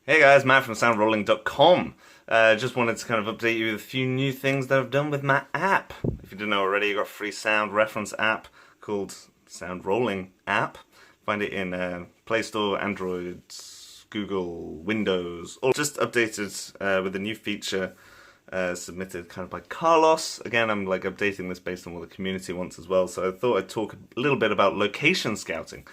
Hey guys, Matt from Soundrolling.com. Just wanted to kind of update you with a few new things that I've done with my app. If you didn't know already, I got a free sound reference app called Soundrolling app. Find it in Play Store, Android, Google, Windows. All just updated with a new feature submitted kind of by Carlos. Again, I'm like updating this based on what the community wants as well. So I thought I'd talk a little bit about location scouting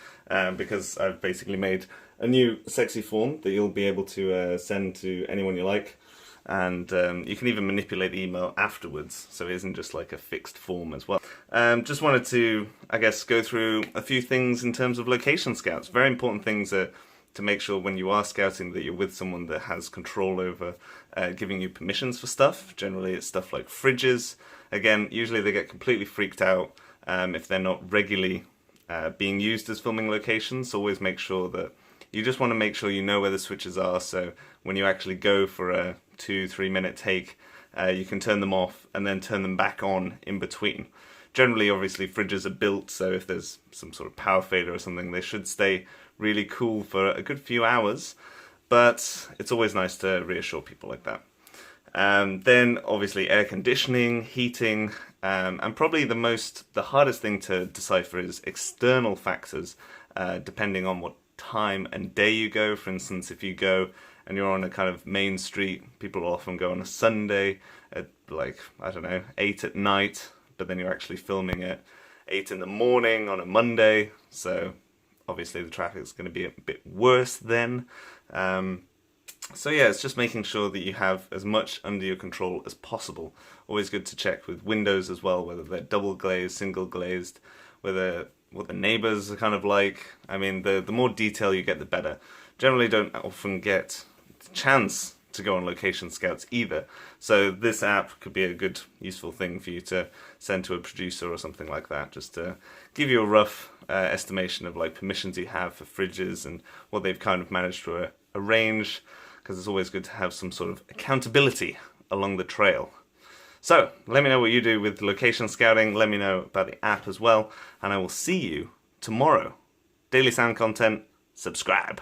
because I've basically made a new sexy form that you'll be able to send to anyone you like. And you can even manipulate the email afterwards, so it isn't just like a fixed form as well. Just wanted to, I guess, go through a few things in terms of location scouts. Very important things are to make sure when you are scouting that you're with someone that has control over giving you permissions for stuff. Generally it's stuff like fridges. Again, usually they get completely freaked out if they're not regularly being used as filming locations, so always make sure that you just want to make sure you know where the switches are, so when you actually go for a 2-3 minute take, you can turn them off and then turn them back on in between. Generally, obviously, fridges are built so if there's some sort of power failure or something, they should stay really cool for a good few hours, but it's always nice to reassure people like that. Then, obviously, air conditioning, heating, and probably the hardest thing to decipher is external factors, depending on what time and day you go. For instance, if you go and you're on a kind of main street, people will often go on a Sunday at like, I don't know, 8 at night, but then you're actually filming at 8 in the morning on a Monday, so obviously the traffic is going to be a bit worse then. So yeah, it's just making sure that you have as much under your control as possible. Always good to check with windows as well, whether they're double glazed, single glazed, whether what the neighbors are kind of like. I mean, the more detail you get, the better. Generally don't often get the chance to go on location scouts either. So this app could be a good, useful thing for you to send to a producer or something like that, just to give you a rough estimation of like permissions you have for fridges and what they've kind of managed to arrange, because it's always good to have some sort of accountability along the trail. So, let me know what you do with location scouting, let me know about the app as well, and I will see you tomorrow. Daily sound content, subscribe.